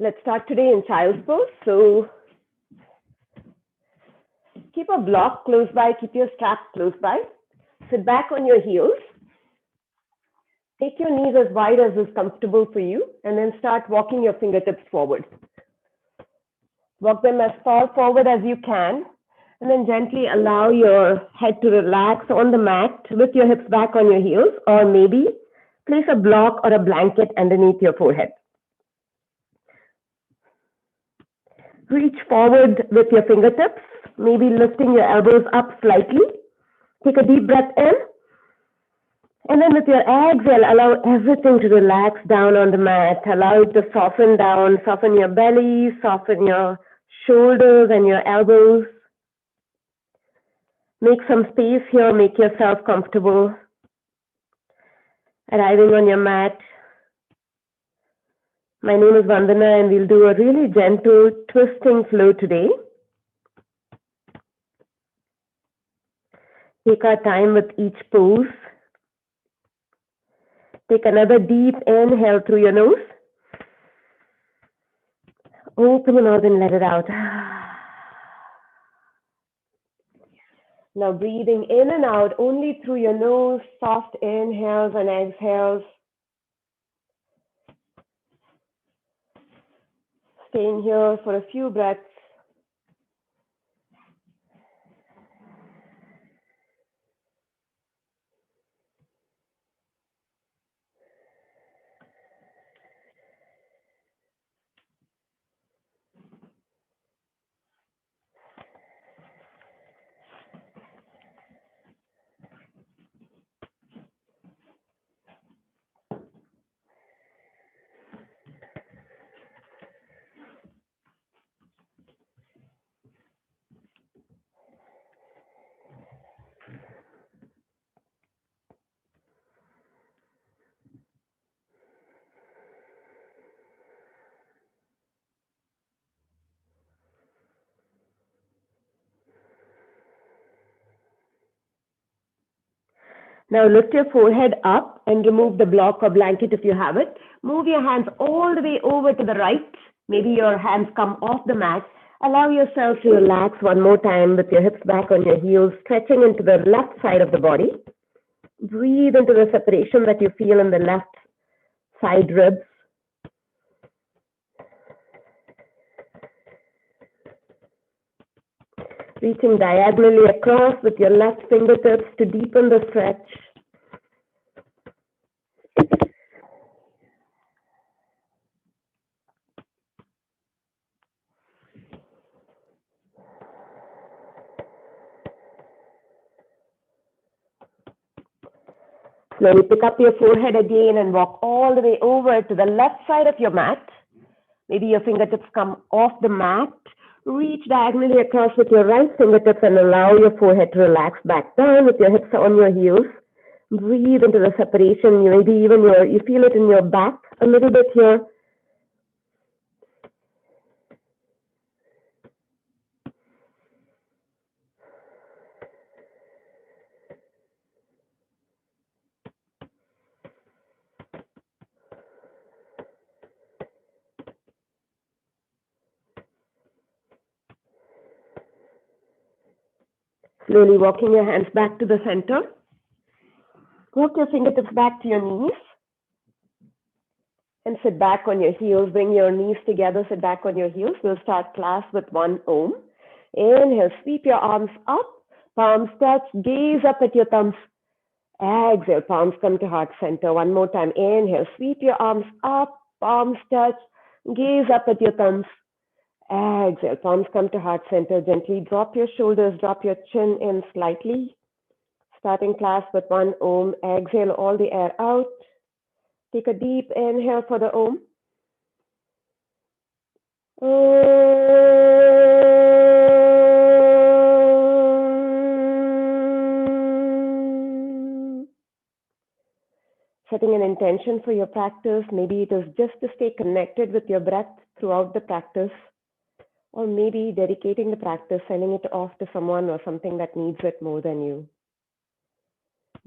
Let's start today in child's pose. So keep a block close by, keep your strap close by. Sit back on your heels. Take your knees as wide as is comfortable for you, and then start walking your fingertips forward. Walk them as far forward as you can, and then gently allow your head to relax on the mat with your hips back on your heels, or maybe place a block or a blanket underneath your forehead. Reach forward with your fingertips, maybe lifting your elbows up slightly. Take a deep breath in. And then with your exhale, allow everything to relax down on the mat. Allow it to soften down, soften your belly, soften your shoulders and your elbows. Make some space here, make yourself comfortable. Arriving on your mat. My name is Vandana and we'll do a really gentle twisting flow today. Take our time with each pose. Take another deep inhale through your nose. Open your mouth and let it out. Now breathing in and out only through your nose, soft inhales and exhales. Staying here for a few breaths. Now lift your forehead up and remove the block or blanket if you have it. Move your hands all the way over to the right. Maybe your hands come off the mat. Allow yourself to relax one more time with your hips back on your heels, stretching into the left side of the body. Breathe into the separation that you feel in the left side ribs. Reaching diagonally across with your left fingertips to deepen the stretch. Slowly pick up your forehead again and walk all the way over to the left side of your mat. Maybe your fingertips come off the mat. Reach diagonally across with your right fingertips and allow your forehead to relax back down with your hips on your heels. Breathe into the separation. Maybe even you feel it in your back a little bit here. Slowly walking your hands back to the center. Walk your fingertips back to your knees. And sit back on your heels. Bring your knees together, sit back on your heels. We'll start class with 1 Om. Inhale, sweep your arms up. Palms touch, gaze up at your thumbs. Exhale, palms come to heart center. One more time. Inhale, sweep your arms up. Palms touch, gaze up at your thumbs. Exhale, palms come to heart center. Gently drop your shoulders, drop your chin in slightly. Starting class with 1 Om. Exhale all the air out. Take a deep inhale for the Om. Setting an intention for your practice. Maybe it is just to stay connected with your breath throughout the practice. Or maybe dedicating the practice, sending it off to someone or something that needs it more than you.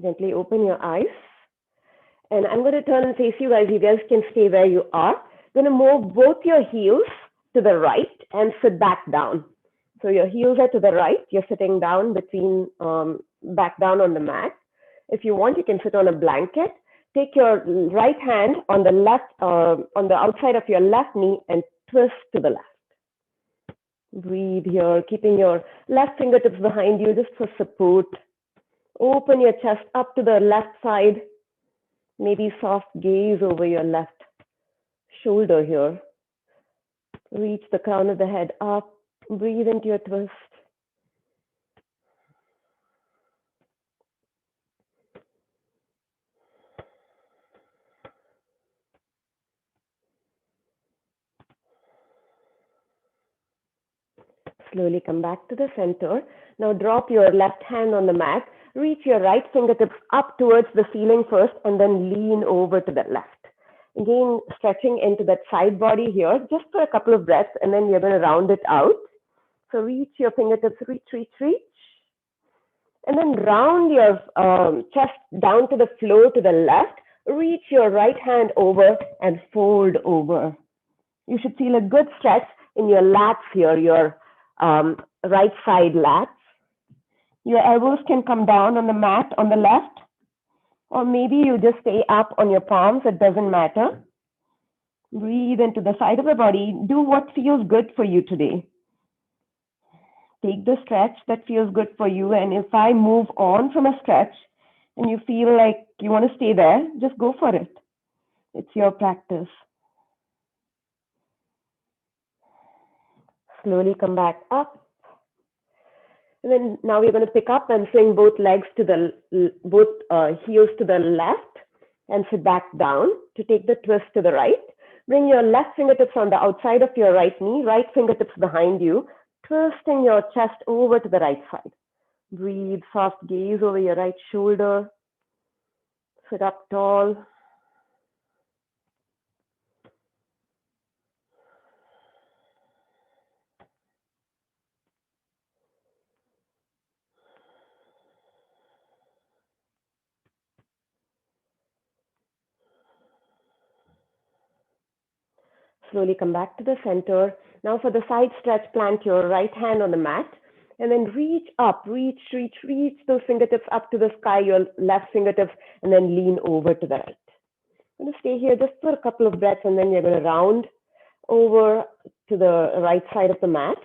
Gently open your eyes. And I'm going to turn and face you guys. You guys can stay where you are. You're going to move both your heels to the right and sit back down. So your heels are to the right. You're sitting down between, back down on the mat. If you want, you can sit on a blanket. Take your right hand on the left, on the outside of your left knee and twist to the left. Breathe here, keeping your left fingertips behind you just for support. Open your chest up to the left side. Maybe soft gaze over your left shoulder here. Reach the crown of the head up. Breathe into your twist. Slowly come back to the center. Now drop your left hand on the mat. Reach your right fingertips up towards the ceiling first and then lean over to the left. Again, stretching into that side body here just for a couple of breaths, and then you're going to round it out. So reach your fingertips, reach, reach, reach. And then round your chest down to the floor to the left. Reach your right hand over and fold over. You should feel a good stretch in your lats here, your right side lats. Your elbows can come down on the mat on the left, or maybe you just stay up on your palms, it doesn't matter. Breathe into the side of the body. Do what feels good for you today. Take the stretch that feels good for you, and if I move on from a stretch and you feel like you want to stay there, just go for it. It's your practice. Slowly come back up. And then now we're going to pick up and swing both legs to the, both heels to the left and sit back down to take the twist to the right. Bring your left fingertips on the outside of your right knee, right fingertips behind you, twisting your chest over to the right side. Breathe, soft gaze over your right shoulder. Sit up tall. Slowly come back to the center. Now for the side stretch, plant your right hand on the mat and then reach up, reach those fingertips up to the sky, your left fingertips, and then lean over to the right. I'm going to stay here just for a couple of breaths, and then you're going to round over to the right side of the mat.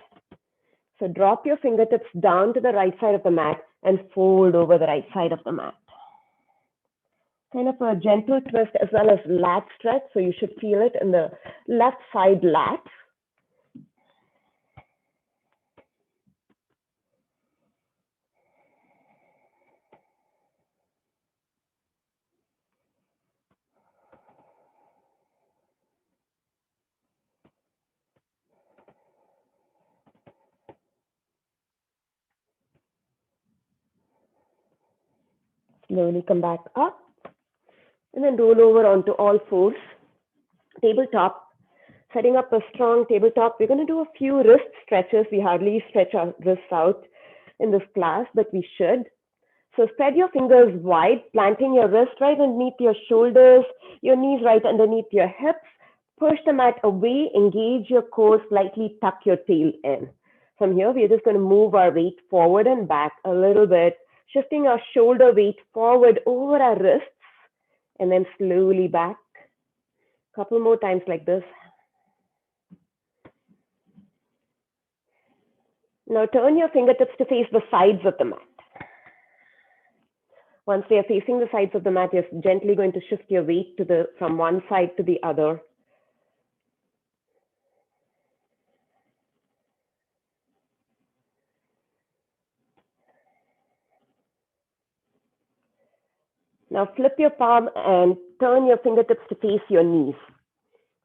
So drop your fingertips down to the right side of the mat and fold over the right side of the mat. Kind of a gentle twist as well as lat stretch, so you should feel it in the left side lat. Slowly come back up and then roll over onto all fours. Tabletop, setting up a strong tabletop. We're going to do a few wrist stretches. We hardly stretch our wrists out in this class, but we should. So spread your fingers wide, planting your wrist right underneath your shoulders, your knees right underneath your hips. Push the mat away, engage your core, slightly tuck your tail in. From here, we're just going to move our weight forward and back a little bit, shifting our shoulder weight forward over our wrists, and then slowly back. Couple more times like this. Now turn your fingertips to face the sides of the mat. Once they are facing the sides of the mat, you're gently going to shift your weight to from one side to the other. Now flip your palm and turn your fingertips to face your knees.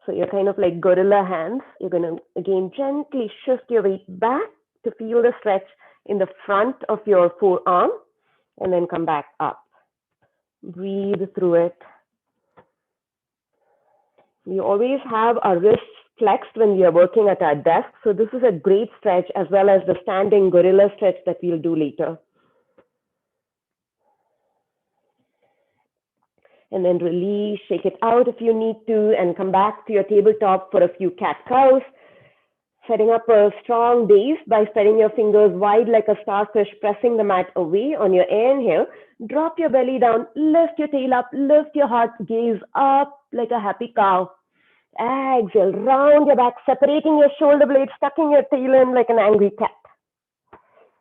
So you're kind of like gorilla hands. You're going to, again, gently shift your weight back to feel the stretch in the front of your forearm, and then come back up. Breathe through it. We always have our wrists flexed when we are working at our desk. So this is a great stretch, as well as the standing gorilla stretch that we'll do later. And then release, shake it out if you need to, and come back to your tabletop for a few cat-cows. Setting up a strong base by spreading your fingers wide like a starfish, pressing the mat away on your inhale. Drop your belly down, lift your tail up, lift your heart, gaze up like a happy cow. Exhale, round your back, separating your shoulder blades, tucking your tail in like an angry cat.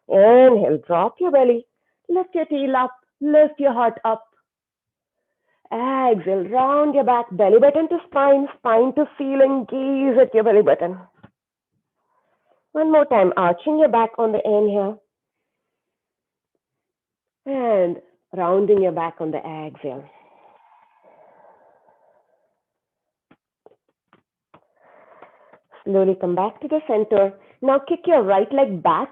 Inhale, drop your belly, lift your tail up, lift your heart up. Exhale, round your back, belly button to spine, spine to ceiling, gaze at your belly button. One more time, arching your back on the inhale and rounding your back on the exhale. Slowly come back to the center. Now kick your right leg back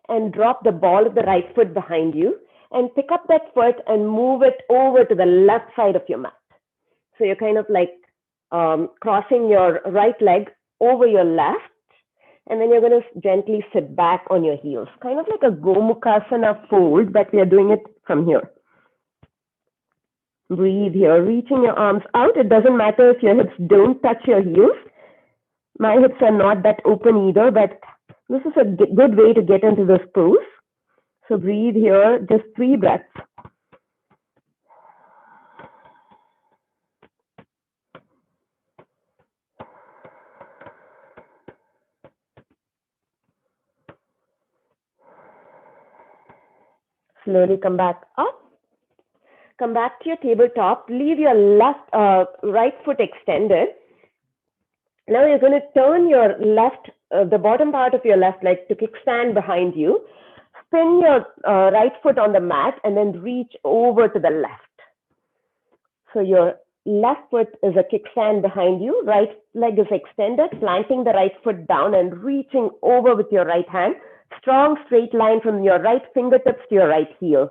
and drop the ball of the right foot behind you and pick up that foot and move it over to the left side of your mat. So you're kind of like crossing your right leg over your left, and then you're going to gently sit back on your heels, kind of like a Gomukhasana fold, but we are doing it from here. Breathe here, reaching your arms out. It doesn't matter if your hips don't touch your heels. My hips are not that open either, but this is a good way to get into this pose. So breathe here, just 3 breaths. Slowly come back up. Come back to your tabletop. Leave your right foot extended. Now you're going to turn your left, the bottom part of your left leg to kickstand behind you. Spin your right foot on the mat and then reach over to the left. So your left foot is a kickstand behind you. Right leg is extended, planting the right foot down and reaching over with your right hand. Strong straight line from your right fingertips to your right heel.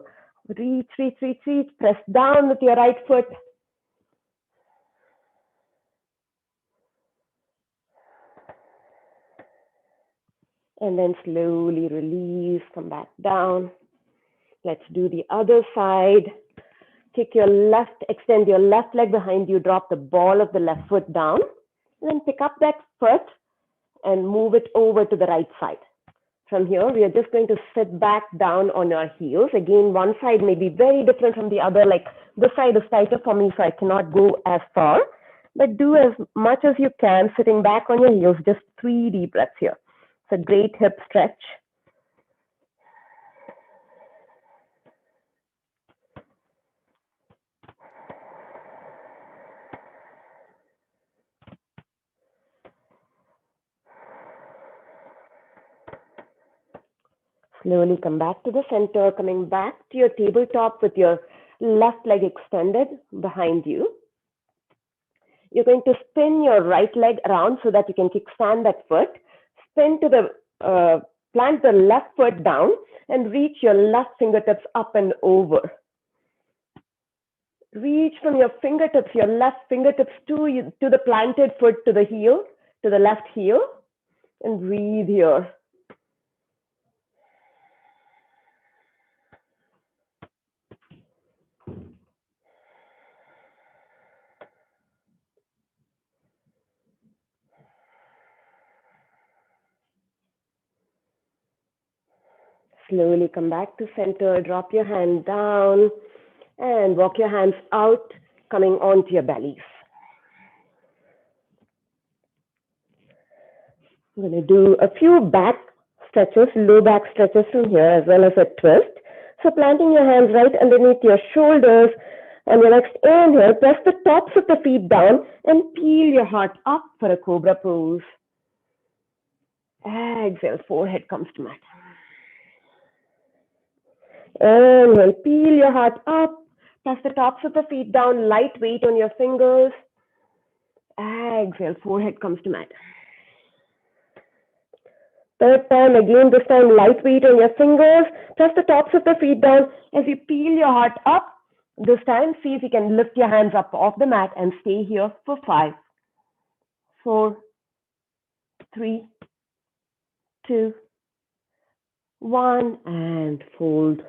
Reach, reach, reach, reach. Press down with your right foot. And then slowly release, come back down. Let's do the other side. Kick your left, extend your left leg behind you, drop the ball of the left foot down. And then pick up that foot and move it over to the right side. From here, we are just going to sit back down on our heels. Again, one side may be very different from the other. Like this side is tighter for me, so I cannot go as far. But do as much as you can, sitting back on your heels, just 3 deep breaths here. It's a great hip stretch. Slowly come back to the center, coming back to your tabletop with your left leg extended behind you. You're going to spin your right leg around so that you can kickstand that foot. Spin to the, plant the left foot down and reach your left fingertips up and over. Reach from your fingertips, your left fingertips to the planted foot, to the heel, to the left heel, and breathe here. Slowly come back to center, drop your hand down, and walk your hands out, coming onto your bellies. I'm going to do a few back stretches, low back stretches from here, as well as a twist. So planting your hands right underneath your shoulders, and your next inhale, press the tops of the feet down and peel your heart up for a cobra pose. Exhale, forehead comes to mat. Inhale, peel your heart up, press the tops of the feet down, light weight on your fingers. Exhale, forehead comes to mat. Third time, again, this time light weight on your fingers. Press the tops of the feet down as you peel your heart up. This time, see if you can lift your hands up off the mat and stay here for 5, 4, 3, 2, 1, and fold.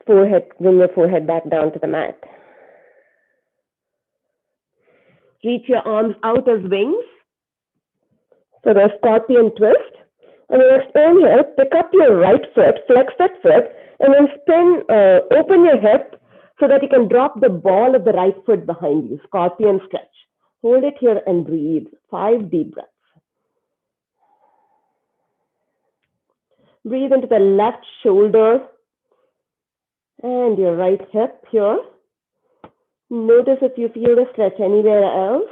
Forehead, bring your forehead back down to the mat. Reach your arms out as wings for the scorpion twist. And next inhale, pick up your right foot, flex that foot, and then open your hip so that you can drop the ball of the right foot behind you. Scorpion stretch. Hold it here and breathe. 5 deep breaths. Breathe into the left shoulder and your right hip here. Notice if you feel the stretch anywhere else.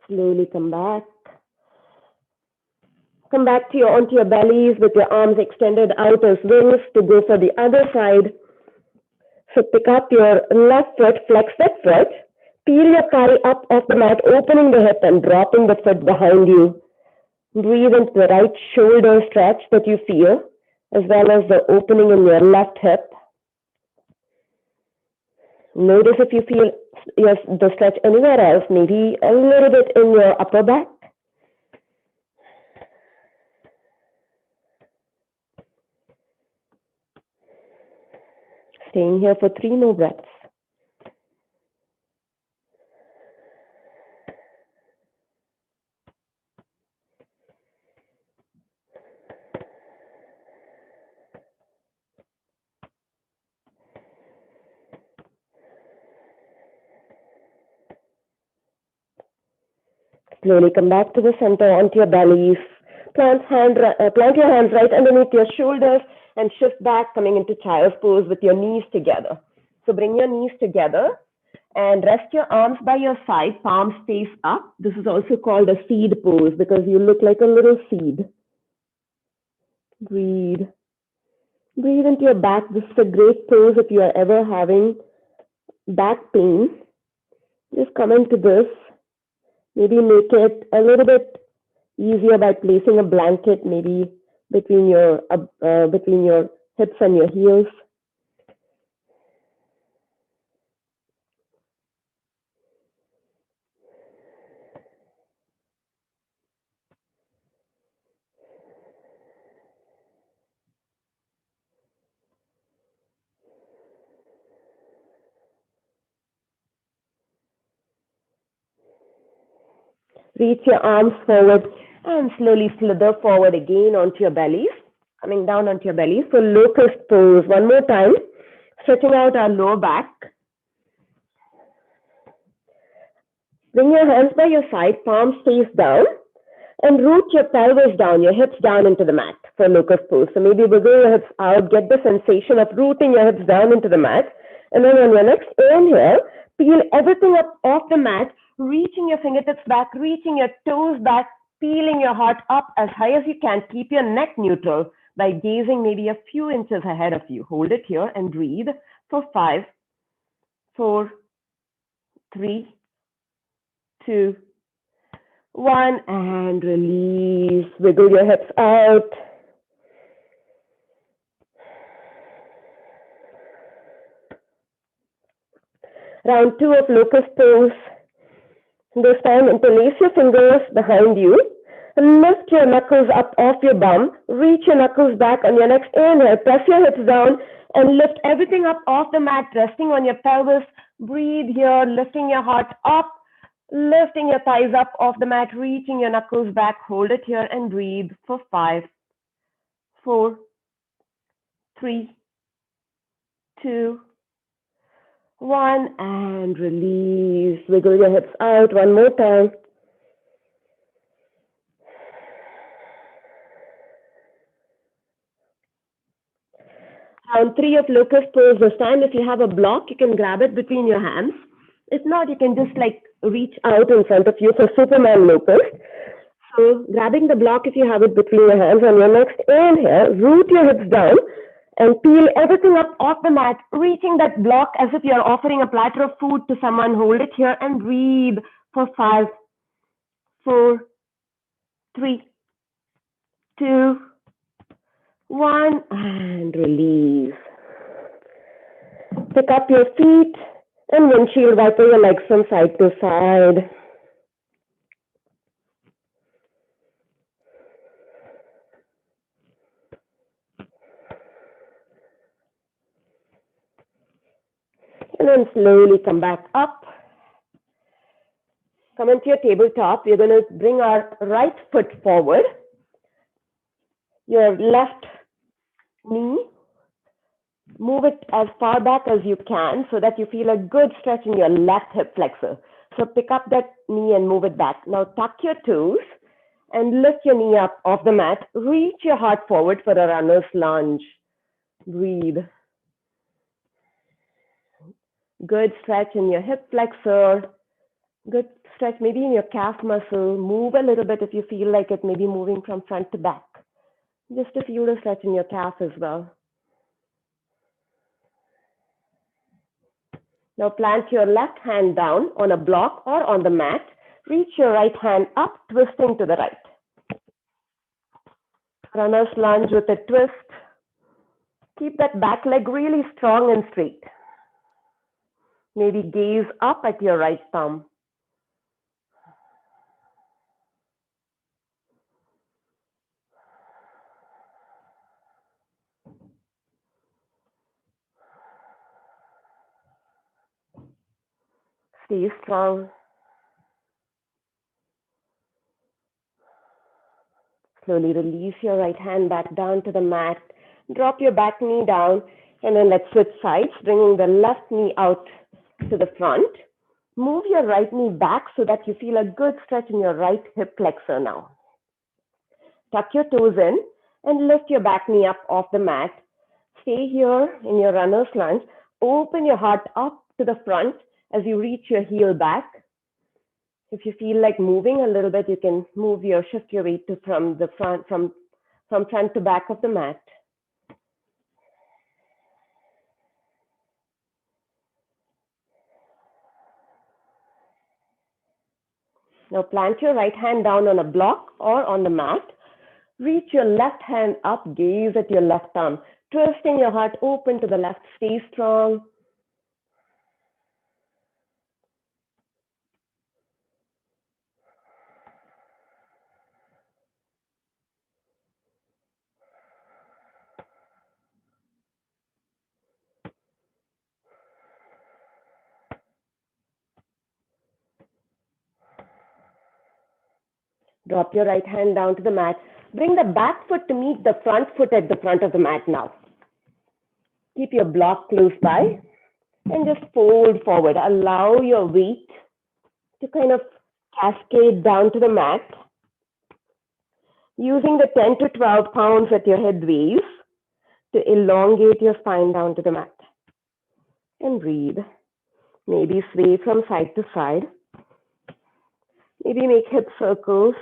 Slowly come back. Come back to onto your bellies with your arms extended out as wings to go for the other side. So pick up your left foot, flex that foot, peel your thigh up off the mat, opening the hip and dropping the foot behind you. Breathe into the right shoulder stretch that you feel, as well as the opening in your left hip. Notice if you feel the stretch anywhere else, maybe a little bit in your upper back. Staying here for 3 more breaths. Slowly come back to the center onto your bellies. Plant your hands right underneath your shoulders and shift back, coming into child's pose with your knees together. So bring your knees together and rest your arms by your side, palms face up. This is also called a seed pose because you look like a little seed. Breathe. Breathe into your back. This is a great pose if you are ever having back pain. Just come into this. Maybe make it a little bit easier by placing a blanket maybe between your hips and your heels. Reach your arms forward and slowly slither forward again onto your bellies, coming down onto your bellies. So locust pose, one more time, stretching out our lower back. Bring your hands by your side, palms face down, and root your pelvis down, your hips down into the mat for locust pose. So maybe wiggle your hips out, get the sensation of rooting your hips down into the mat. And then on your next inhale, peel everything up off the mat, reaching your fingertips back, reaching your toes back, peeling your heart up as high as you can. Keep your neck neutral by gazing maybe a few inches ahead of you. Hold it here and breathe for 5, 4, 3, 2, 1, and release. Wiggle your hips out. Round 2 of locust pose. This time, interlace your fingers behind you and lift your knuckles up off your bum. Reach your knuckles back on your next inhale. Press your hips down and lift everything up off the mat, resting on your pelvis. Breathe here, lifting your heart up, lifting your thighs up off the mat, reaching your knuckles back. Hold it here and breathe for 5, 4, 3, 2, 1, and release. Wiggle your hips out one more time. Round 3 of locust pose. This time, if you have a block, you can grab it between your hands. If not, you can just like reach out in front of you for Superman locust. So grabbing the block if you have it between your hands. On your next inhale, root your hips down and peel everything up off the mat, reaching that block as if you're offering a platter of food to someone. Hold it here and breathe for 5, 4, 3, 2, 1, and release. Pick up your feet and windshield wiper your legs from side to side. And then slowly come back up. Come into your tabletop. We're going to bring our right foot forward. Your left knee, move it as far back as you can so that you feel a good stretch in your left hip flexor. So pick up that knee and move it back. Now tuck your toes and lift your knee up off the mat. Reach your heart forward for a runner's lunge. Breathe. Good stretch in your hip flexor. Good stretch maybe in your calf muscle. Move a little bit if you feel like it may be moving from front to back. Just a few to stretch in your calf as well. Now plant your left hand down on a block or on the mat. Reach your right hand up, twisting to the right. Runner's lunge with a twist. Keep that back leg really strong and straight. Maybe gaze up at your right thumb. Stay strong. Slowly release your right hand back down to the mat. Drop your back knee down, and then let's switch sides, bringing the left knee out to the front. Move your right knee back so that you feel a good stretch in your right hip flexor now. Tuck your toes in and lift your back knee up off the mat. Stay here in your runner's lunge. Open your heart up to the front as you reach your heel back. If you feel like moving a little bit, you can shift your weight from front to back of the mat. Now plant your right hand down on a block or on the mat. Reach your left hand up, gaze at your left thumb, twisting your heart open to the left. Stay strong. Drop your right hand down to the mat. Bring the back foot to meet the front foot at the front of the mat now. Keep your block close by and just fold forward. Allow your weight to kind of cascade down to the mat. Using the 10 to 12 pounds that your head weighs to elongate your spine down to the mat. And breathe. Maybe sway from side to side. Maybe make hip circles.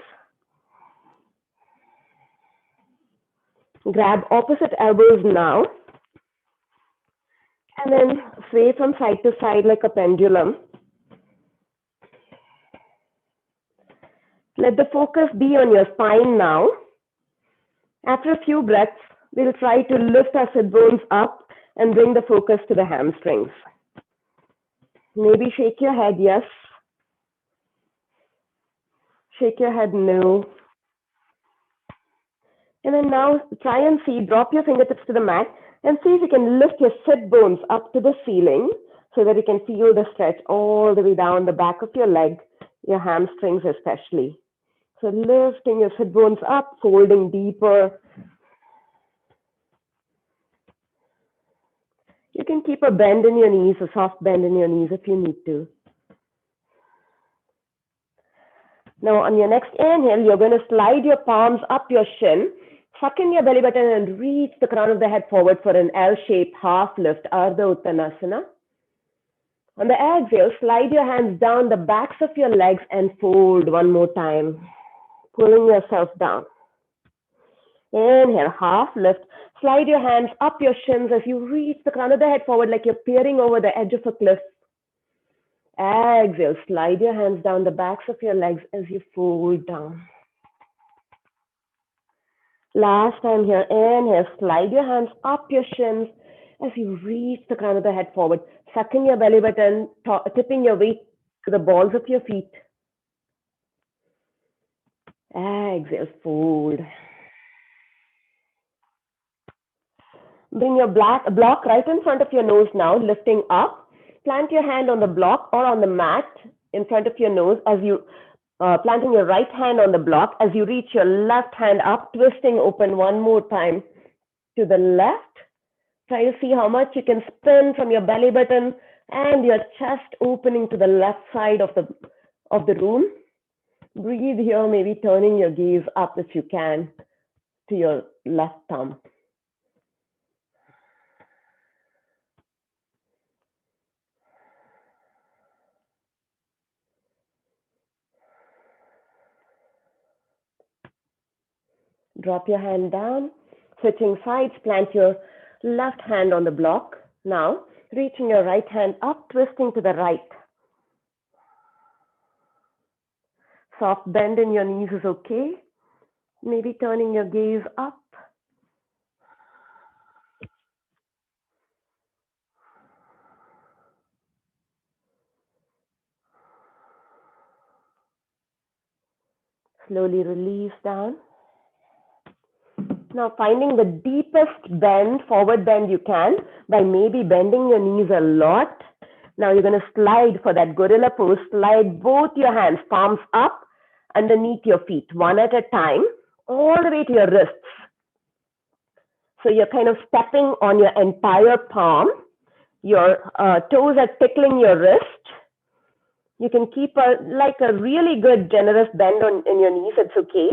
Grab opposite elbows now. And then sway from side to side like a pendulum. Let the focus be on your spine now. After a few breaths, we'll try to lift our sit bones up and bring the focus to the hamstrings. Maybe shake your head, yes. Shake your head, no. And then now try and see, drop your fingertips to the mat and see if you can lift your sit bones up to the ceiling so that you can feel the stretch all the way down the back of your leg, your hamstrings especially. So lifting your sit bones up, folding deeper. You can keep a bend in your knees, a soft bend in your knees if you need to. Now on your next inhale, you're going to slide your palms up your shin, suck in your belly button and reach the crown of the head forward for an L-shaped half lift, Ardha Uttanasana. On the exhale, slide your hands down the backs of your legs and fold one more time, pulling yourself down. Inhale, half lift. Slide your hands up your shins as you reach the crown of the head forward like you're peering over the edge of a cliff. Exhale, slide your hands down the backs of your legs as you fold down. Last time here, inhale, slide your hands up your shins as you reach the crown of the head forward. Suck in your belly button, tipping your weight to the balls of your feet. Exhale, fold. Bring your block right in front of your nose now, lifting up. Plant your hand on the block or on the mat in front of your nose as you planting your right hand on the block as you reach your left hand up, twisting open one more time to the left. Try to see how much you can spin from your belly button and your chest opening to the left side of the room. Breathe here, maybe turning your gaze up if you can to your left thumb. Drop your hand down, switching sides, plant your left hand on the block. Now, reaching your right hand up, twisting to the right. Soft bend in your knees is okay. Maybe turning your gaze up. Slowly release down. Now finding the deepest bend, forward bend you can by maybe bending your knees a lot. Now you're going to slide for that gorilla pose. Slide both your hands, palms up underneath your feet, one at a time, all the way to your wrists. So you're kind of stepping on your entire palm. Your toes are tickling your wrist. You can keep a really good generous bend in your knees. It's okay.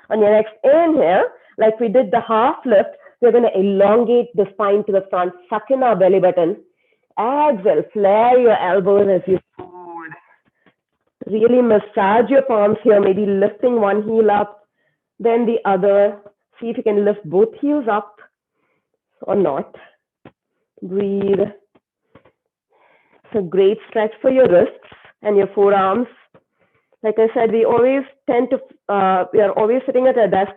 On your next inhale, like we did the half lift, we're going to elongate the spine to the front, suck in our belly button. Exhale, flare your elbows as you fold. Really massage your palms here, maybe lifting one heel up, then the other. See if you can lift both heels up or not. Breathe. It's a great stretch for your wrists and your forearms. Like I said, we always we are always sitting at a desk,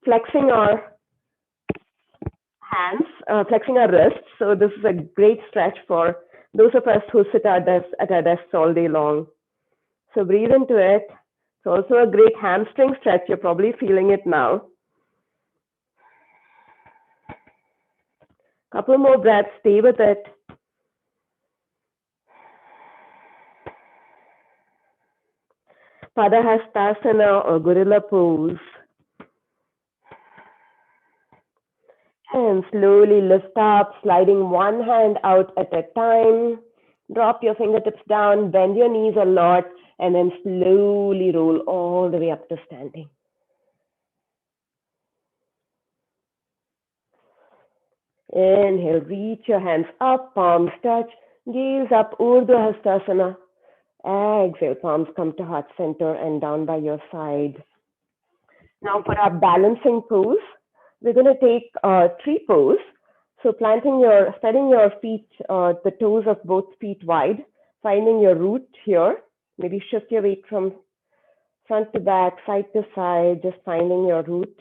flexing our hands, flexing our wrists. So this is a great stretch for those of us who sit at our desks all day long. So breathe into it. It's also a great hamstring stretch. You're probably feeling it now. Couple more breaths, stay with it. Padahastasana or gorilla pose. And slowly lift up, sliding one hand out at a time. Drop your fingertips down, bend your knees a lot, and then slowly roll all the way up to standing. Inhale, reach your hands up, palms touch, gaze up, Urdhva Hastasana. Exhale, palms come to heart center and down by your side. Now for our balancing pose, we're going to take tree pose. So spreading your feet, the toes of both feet wide, finding your root here. Maybe shift your weight from front to back, side to side, just finding your root.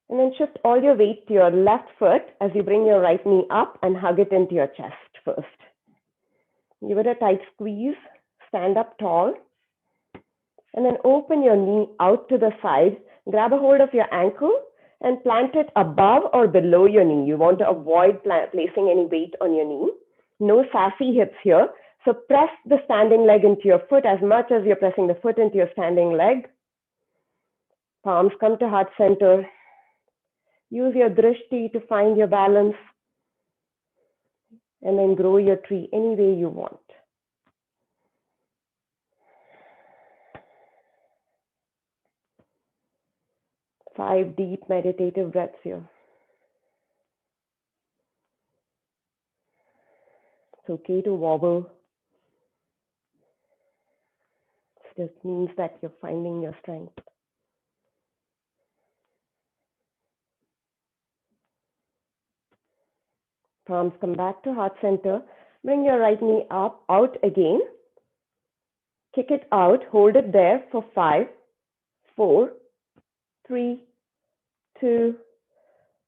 And then shift all your weight to your left foot as you bring your right knee up and hug it into your chest first. Give it a tight squeeze, stand up tall, and then open your knee out to the side. Grab a hold of your ankle and plant it above or below your knee. You want to avoid placing any weight on your knee. No sassy hips here. So press the standing leg into your foot as much as you're pressing the foot into your standing leg. Palms come to heart center. Use your drishti to find your balance. And then grow your tree any way you want. Five deep meditative breaths here. It's okay to wobble. It just means that you're finding your strength. Palms come back to heart center. Bring your right knee up, out again. Kick it out, hold it there for 5, 4, 3, 2,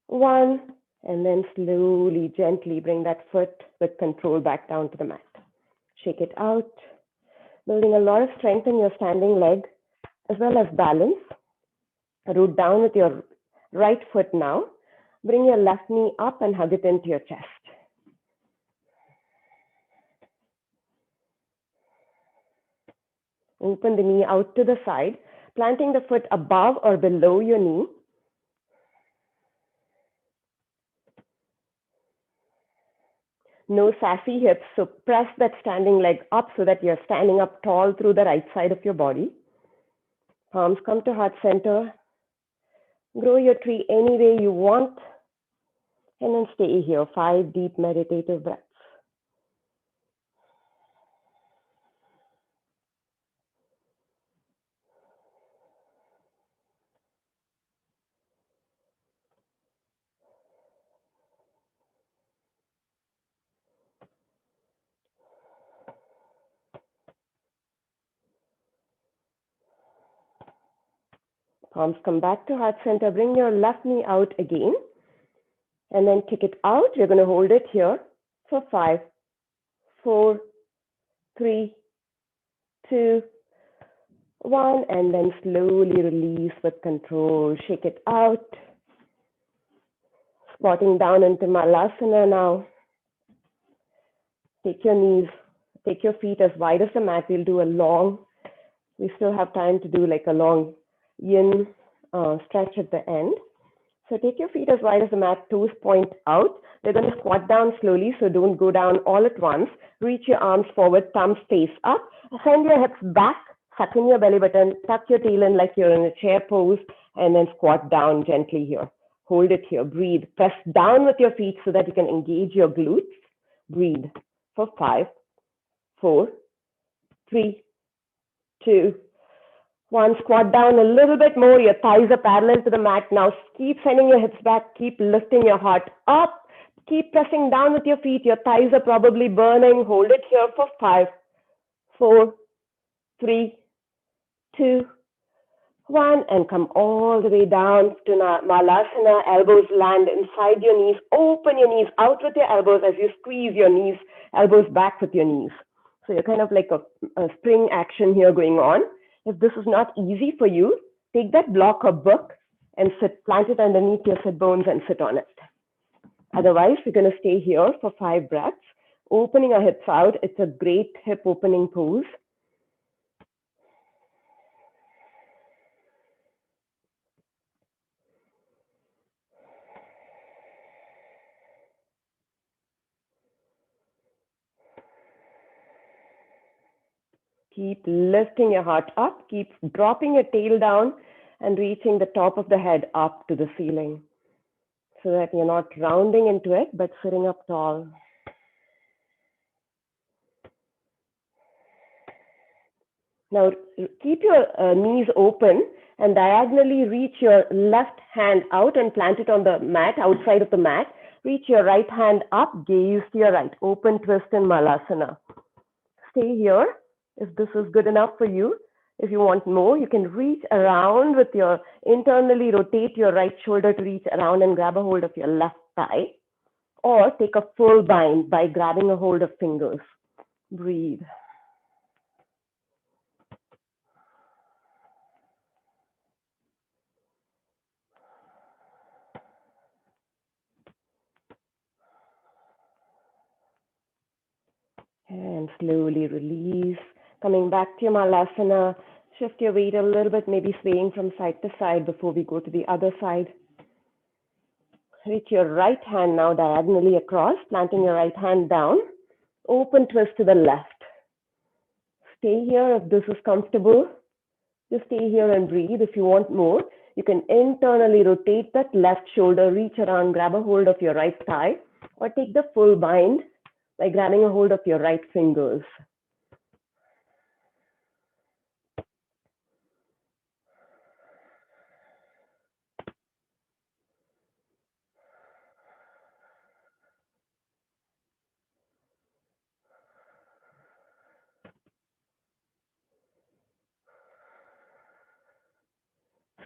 1, and then slowly, gently bring that foot with control back down to the mat. Shake it out, building a lot of strength in your standing leg as well as balance. Root down with your right foot now. Bring your left knee up and hug it into your chest. Open the knee out to the side, planting the foot above or below your knee. No sassy hips, so press that standing leg up so that you're standing up tall through the right side of your body. Palms come to heart center. Grow your tree any way you want. And then stay here, 5 deep meditative breaths. Palms come back to heart center. Bring your left knee out again. And then kick it out. You're going to hold it here for 5, 4, 3, 2, 1. And then slowly release with control. Shake it out. Squatting down into Malasana now. Take your feet as wide as the mat. We'll do we still have time to do like a long yin stretch at the end. So take your feet as wide as the mat, toes point out. We're going to squat down slowly, so don't go down all at once. Reach your arms forward, thumbs face up. Send your hips back, suck in your belly button, tuck your tail in like you're in a chair pose, and then squat down gently here. Hold it here, breathe. Press down with your feet so that you can engage your glutes. Breathe for 5, 4, 3, 2, 1. Squat down a little bit more. Your thighs are parallel to the mat. Now keep sending your hips back. Keep lifting your heart up. Keep pressing down with your feet. Your thighs are probably burning. Hold it here for 5, 4, 3, 2, 1. And come all the way down to Malasana. Elbows land inside your knees. Open your knees out with your elbows as you squeeze your knees, elbows back with your knees. So you're kind of like a spring action here going on. If this is not easy for you, take that block or book and plant it underneath your sit bones and sit on it. Otherwise, we're going to stay here for 5 breaths, opening our hips out. It's a great hip opening pose. Keep lifting your heart up. Keep dropping your tail down and reaching the top of the head up to the ceiling so that you're not rounding into it, but sitting up tall. Now, keep your knees open and diagonally reach your left hand out and plant it on the mat, outside of the mat. Reach your right hand up, gaze to your right. Open twist in Malasana. Stay here if this is good enough for you. If you want more, you can reach around with internally rotate your right shoulder to reach around and grab a hold of your left thigh. Or take a full bind by grabbing a hold of fingers. Breathe. And slowly release. Coming back to your Malasana, shift your weight a little bit, maybe swaying from side to side before we go to the other side. Reach your right hand now diagonally across, planting your right hand down. Open twist to the left. Stay here if this is comfortable. Just stay here and breathe. If you want more, you can internally rotate that left shoulder, reach around, grab a hold of your right thigh, or take the full bind by grabbing a hold of your right fingers.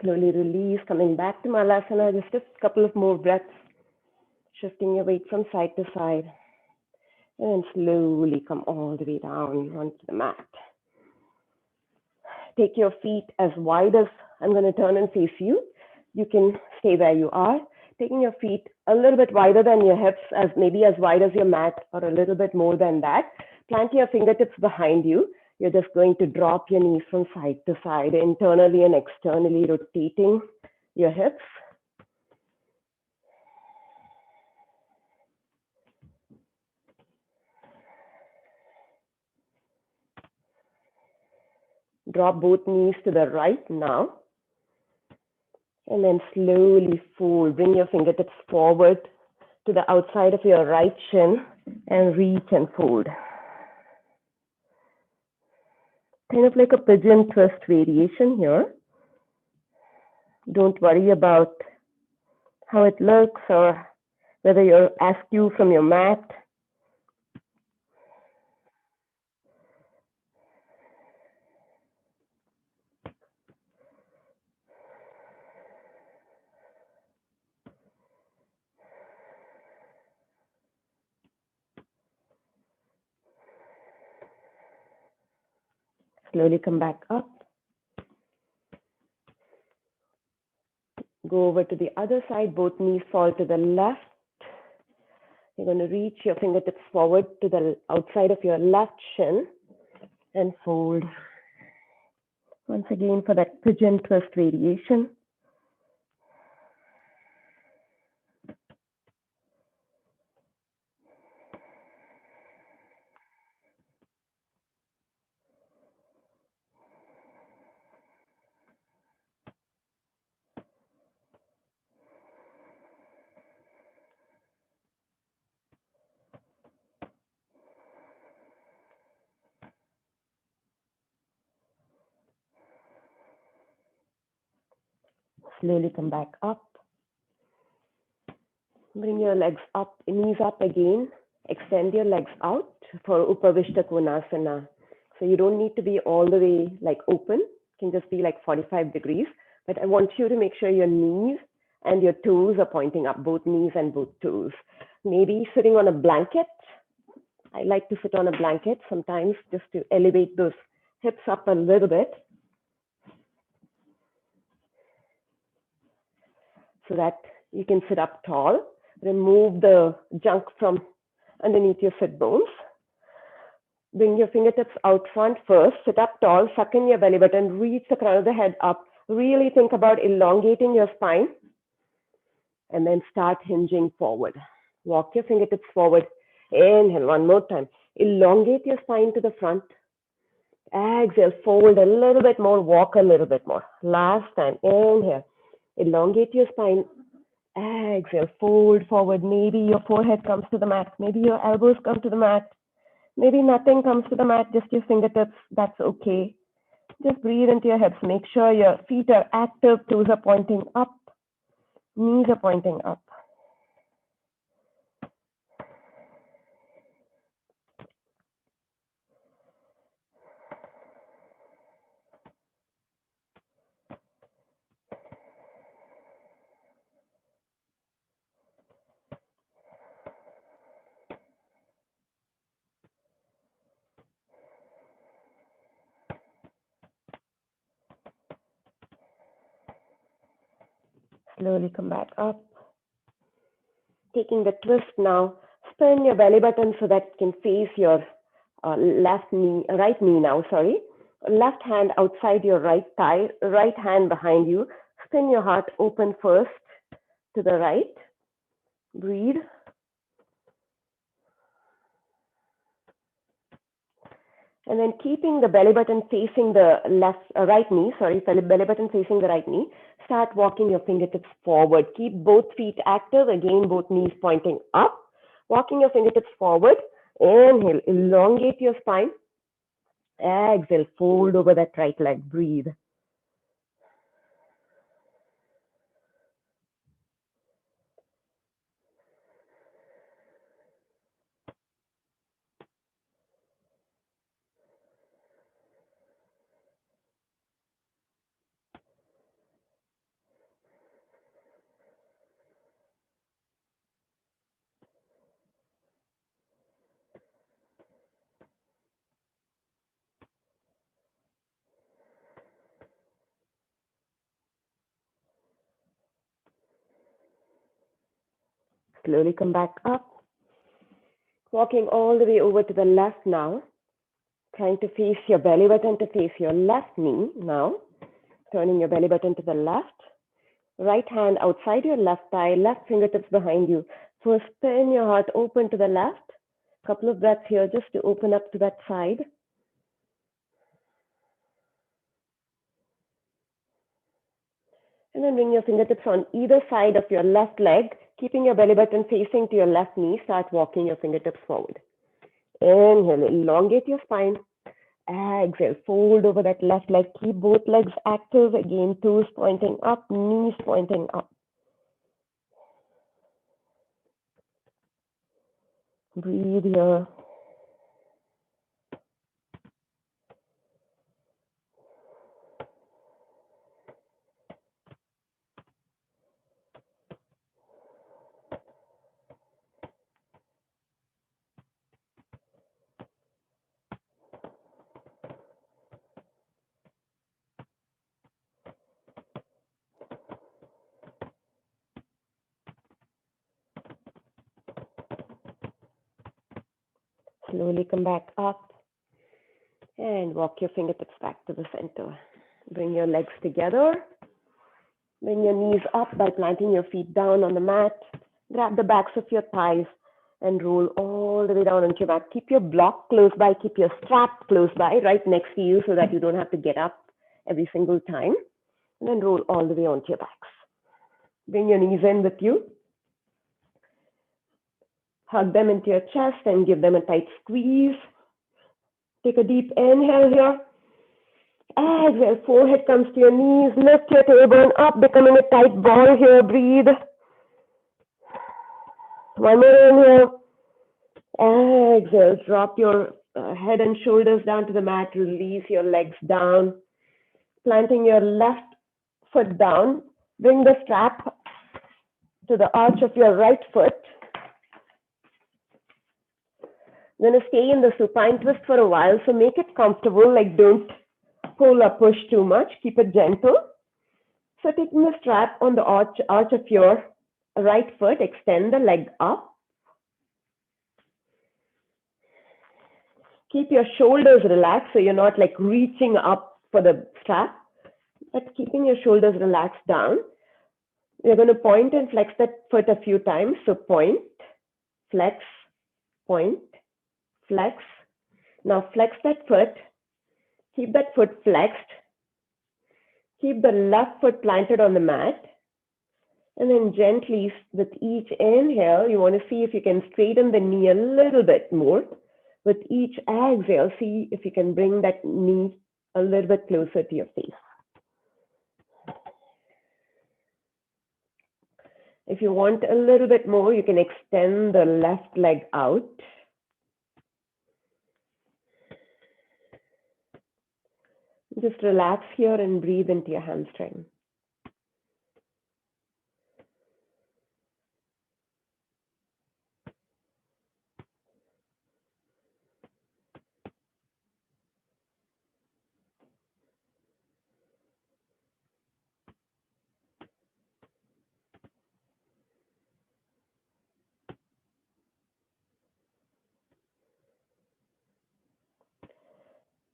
Slowly release, coming back to Malasana, just a couple of more breaths, shifting your weight from side to side, and then slowly come all the way down onto the mat. Take your feet as wide as I'm going to turn and face you. You can stay where you are, taking your feet a little bit wider than your hips, as maybe as wide as your mat or a little bit more than that. Plant your fingertips behind you. You're just going to drop your knees from side to side, internally and externally rotating your hips. Drop both knees to the right now. And then slowly fold. Bring your fingertips forward to the outside of your right shin and reach and fold. Kind of like a pigeon twist variation here. Don't worry about how it looks or whether you're askew from your mat. Slowly come back up. Go over to the other side. Both knees fall to the left. You're going to reach your fingertips forward to the outside of your left shin and fold. Once again for that pigeon twist variation. Slowly come back up. Bring your legs up, knees up again. Extend your legs out for Upavishta Konasana. So you don't need to be all the way like open. It can just be like 45 degrees. But I want you to make sure your knees and your toes are pointing up, both knees and both toes. Maybe sitting on a blanket. I like to sit on a blanket sometimes just to elevate those hips up a little bit so that you can sit up tall. Remove the junk from underneath your sit bones. Bring your fingertips out front first. Sit up tall, suck in your belly button, reach the crown of the head up. Really think about elongating your spine and then start hinging forward. Walk your fingertips forward. Inhale one more time. Elongate your spine to the front. Exhale, fold a little bit more, walk a little bit more. Last time, inhale. Elongate your spine. Exhale, fold forward. Maybe your forehead comes to the mat. Maybe your elbows come to the mat. Maybe nothing comes to the mat, just your fingertips. That's okay. Just breathe into your hips. Make sure your feet are active, toes are pointing up, knees are pointing up. Slowly come back up. Taking the twist now, spin your belly button so that it can face your right knee now, sorry. Left hand outside your right thigh, right hand behind you. Spin your heart open first to the right. Breathe. And then keeping the belly button facing the right knee, belly button facing the right knee, start walking your fingertips forward. Keep both feet active, again, both knees pointing up. Walking your fingertips forward. Inhale, elongate your spine. Exhale, fold over that right leg. Breathe. Slowly come back up. Walking all the way over to the left now. Trying to face your belly button to face your left knee now. Turning your belly button to the left. Right hand outside your left thigh, left fingertips behind you. First, spin your heart open to the left. Couple of breaths here just to open up to that side. And then bring your fingertips on either side of your left leg, keeping your belly button facing to your left knee. Start walking your fingertips forward. Inhale, elongate your spine. Exhale, fold over that left leg. Keep both legs active. Again, toes pointing up, knees pointing up. Breathe here. Slowly come back up and walk your fingertips back to the center. Bring your legs together. Bring your knees up by planting your feet down on the mat. Grab the backs of your thighs and roll all the way down onto your mat. Keep your block close by. Keep your strap close by, right next to you, so that you don't have to get up every single time. And then roll all the way onto your backs. Bring your knees in with you. Hug them into your chest and give them a tight squeeze. Take a deep inhale here. Exhale, forehead comes to your knees. Lift your tailbone up, becoming a tight ball here. Breathe. One more inhale. Exhale, drop your head and shoulders down to the mat. Release your legs down. Planting your left foot down. Bring the strap to the arch of your right foot. You're going to stay in the supine twist for a while, so make it comfortable, like don't pull or push too much, keep it gentle. So taking the strap on the arch of your right foot, extend the leg up. Keep your shoulders relaxed, so you're not like reaching up for the strap, but keeping your shoulders relaxed down. You're going to point and flex that foot a few times, so point, flex, point, flex. Now flex that foot. Keep that foot flexed. Keep the left foot planted on the mat. And then gently, with each inhale, you want to see if you can straighten the knee a little bit more. With each exhale, see if you can bring that knee a little bit closer to your face. If you want a little bit more, you can extend the left leg out. Just relax here and breathe into your hamstring.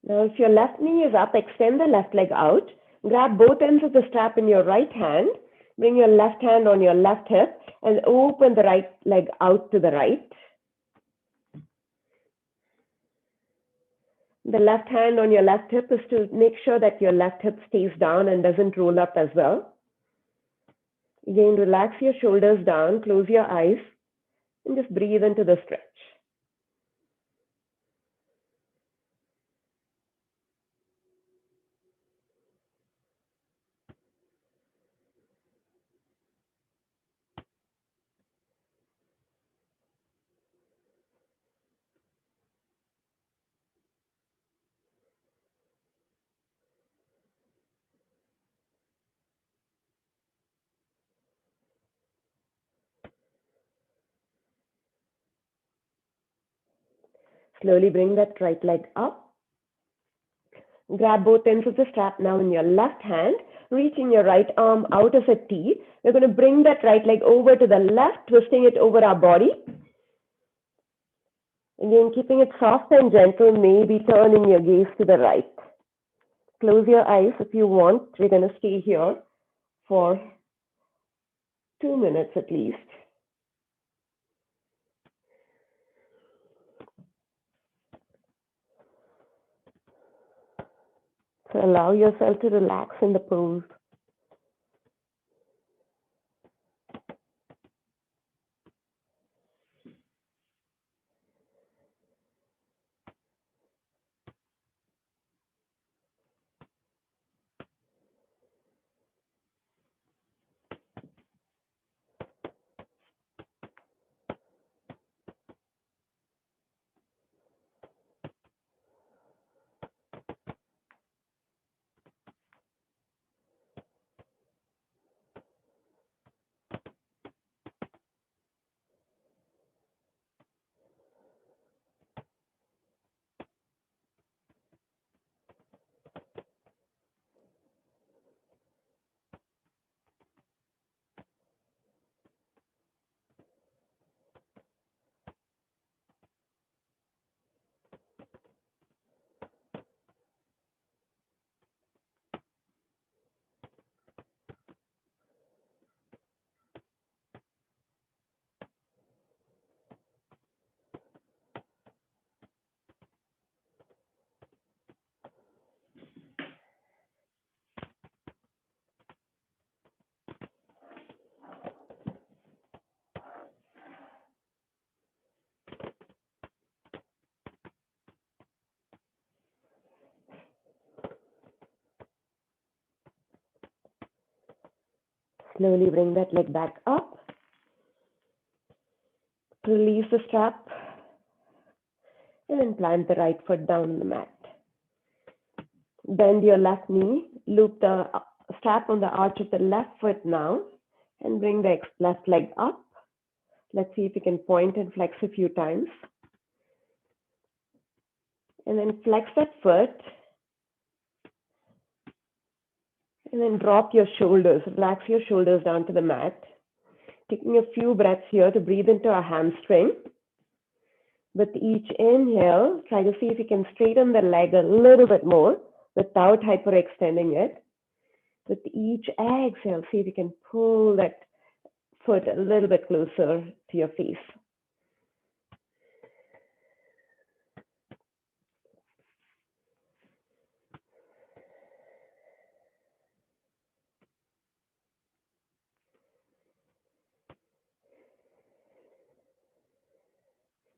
Now, if your left knee is up, extend the left leg out. Grab both ends of the strap in your right hand. Bring your left hand on your left hip and open the right leg out to the right. The left hand on your left hip is to make sure that your left hip stays down and doesn't roll up as well. Again, relax your shoulders down, close your eyes, and just breathe into the stretch. Slowly bring that right leg up. Grab both ends of the strap now in your left hand. reaching your right arm out as a T. We're going to bring that right leg over to the left, twisting it over our body. Again, keeping it soft and gentle, maybe turning your gaze to the right. Close your eyes if you want. We're going to stay here for 2 minutes at least. So allow yourself to relax in the pose. Slowly bring that leg back up. Release the strap. And then plant the right foot down on the mat. Bend your left knee. Loop the strap on the arch of the left foot now. And bring the left leg up. Let's see if you can point and flex a few times. And then flex that foot. And then drop your shoulders. Relax your shoulders down to the mat. Taking a few breaths here to breathe into our hamstring. With each inhale, try to see if you can straighten the leg a little bit more without hyperextending it. With each exhale, see if you can pull that foot a little bit closer to your face.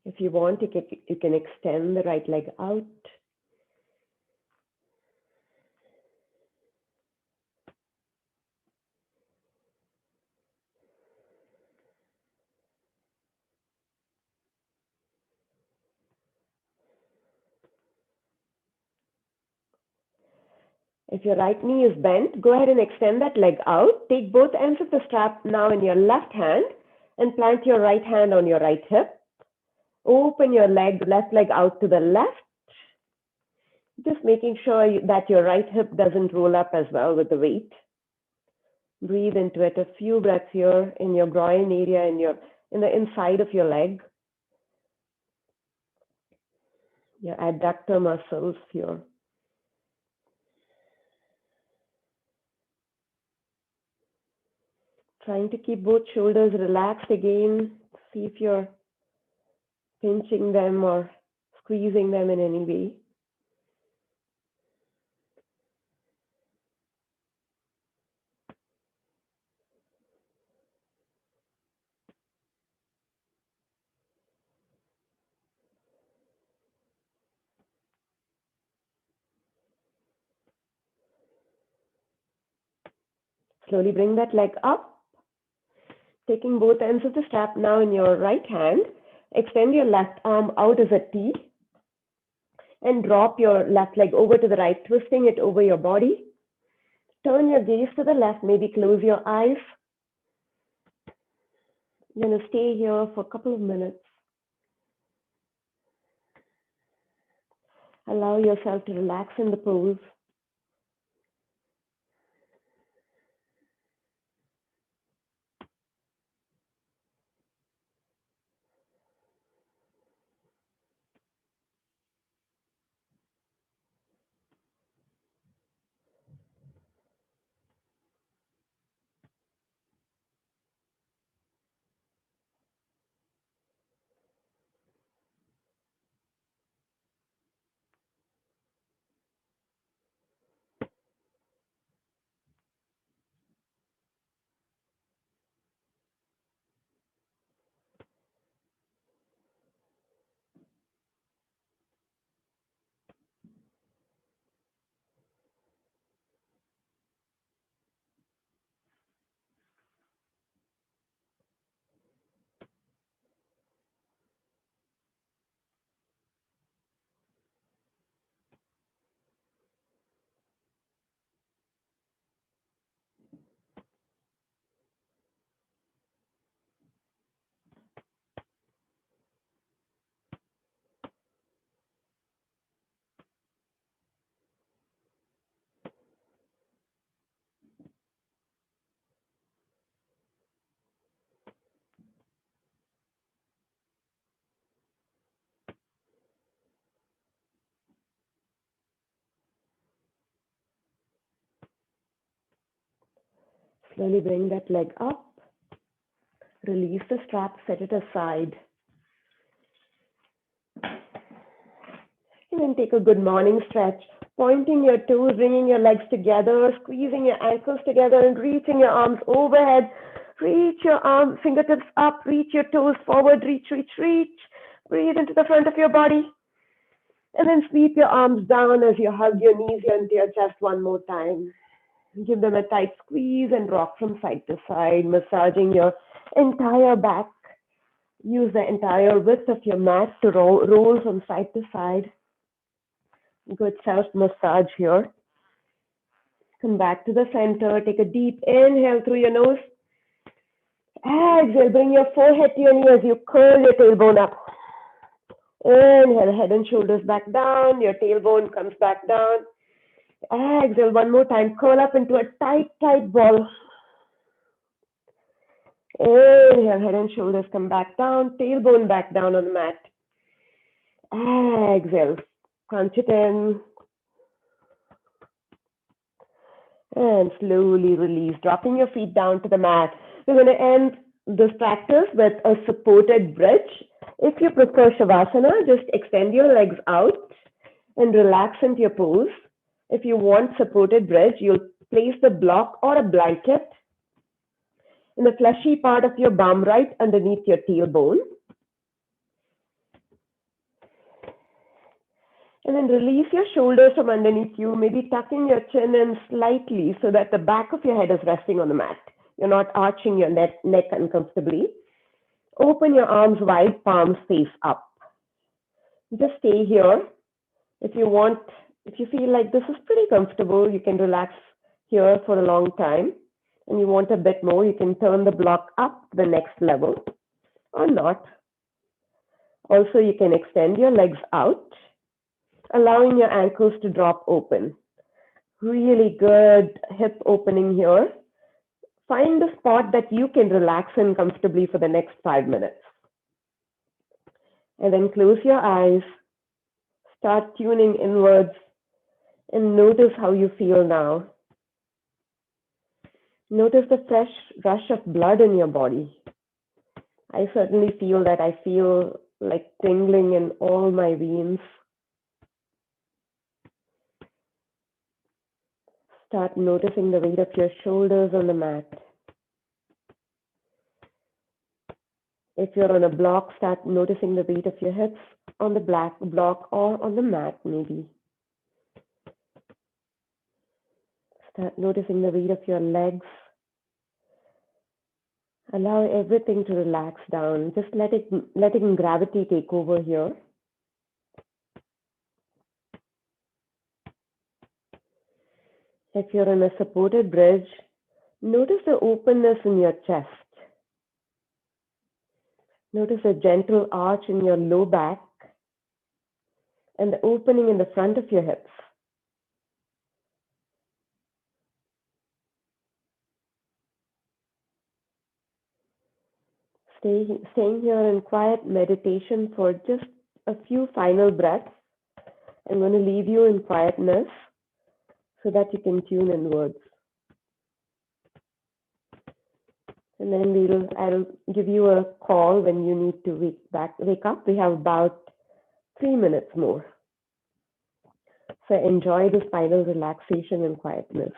If you want, you can extend the right leg out. If your right knee is bent, go ahead and extend that leg out. Take both ends of the strap now in your left hand and plant your right hand on your right hip. Open your left leg out to the left. Just making sure that your right hip doesn't roll up as well with the weight. Breathe into it. A few breaths here in your groin area, in the inside of your leg. Your adductor muscles here. Trying to keep both shoulders relaxed again. See if you're pinching them or squeezing them in any way. Slowly bring that leg up. Taking both ends of the strap now in your right hand. Extend your left arm out as a T. And drop your left leg over to the right, twisting it over your body. Turn your gaze to the left, maybe close your eyes. You're going to stay here for a couple of minutes. Allow yourself to relax in the pose. Slowly bring that leg up. Release the strap, set it aside. And then take a good morning stretch. Pointing your toes, bringing your legs together, squeezing your ankles together and reaching your arms overhead. Reach your arms, fingertips up, reach your toes forward, reach, reach, reach. Breathe into the front of your body. And then sweep your arms down as you hug your knees into your chest one more time. Give them a tight squeeze and rock from side to side, massaging your entire back. Use the entire width of your mat to roll from side to side. Good self-massage here. Come back to the center. Take a deep inhale through your nose. Exhale, bring your forehead to your knee as you curl your tailbone up. Inhale, head and shoulders back down. Your tailbone comes back down. Exhale, one more time. Curl up into a tight, tight ball. Inhale, head and shoulders come back down. Tailbone back down on the mat. Exhale, crunch it in. And slowly release, dropping your feet down to the mat. We're going to end this practice with a supported bridge. If you prefer Shavasana, just extend your legs out and relax into your pose. If you want supported bridge, you'll place the block or a blanket in the fleshy part of your bum right underneath your tailbone. And then release your shoulders from underneath you, maybe tucking your chin in slightly so that the back of your head is resting on the mat. You're not arching your neck uncomfortably. Open your arms wide, palms face up. Just stay here. If you feel like this is pretty comfortable, you can relax here for a long time. And you want a bit more, you can turn the block up to the next level or not. Also, you can extend your legs out, allowing your ankles to drop open. Really good hip opening here. Find the spot that you can relax in comfortably for the next 5 minutes. And then close your eyes, start tuning inwards, and notice how you feel now. Notice the fresh rush of blood in your body. I certainly feel that. I feel like tingling in all my veins. Start noticing the weight of your shoulders on the mat. If you're on a block, start noticing the weight of your hips on the black block or on the mat maybe. Start noticing the weight of your legs. Allow everything to relax down. Just letting gravity take over here. If you're in a supported bridge, notice the openness in your chest. Notice a gentle arch in your low back and the opening in the front of your hips. Staying here in quiet meditation for just a few final breaths. I'm going to leave you in quietness so that you can tune inwards. And then I'll give you a call when you need to wake up. We have about 3 minutes more. So enjoy this final relaxation and quietness.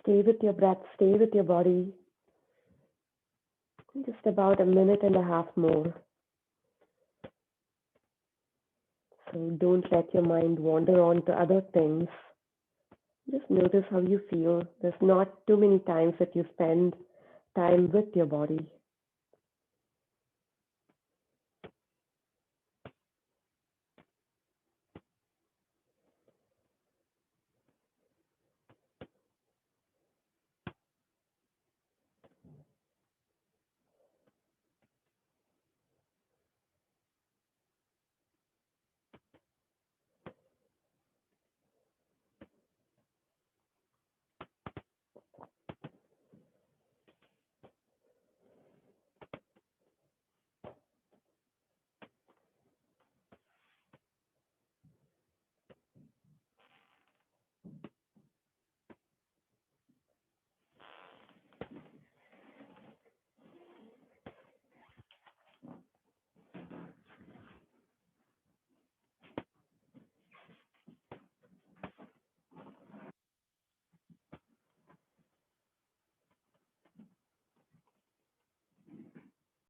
Stay with your breath, stay with your body. Just about a minute and a half more. So don't let your mind wander on to other things. Just notice how you feel. There's not too many times that you spend time with your body.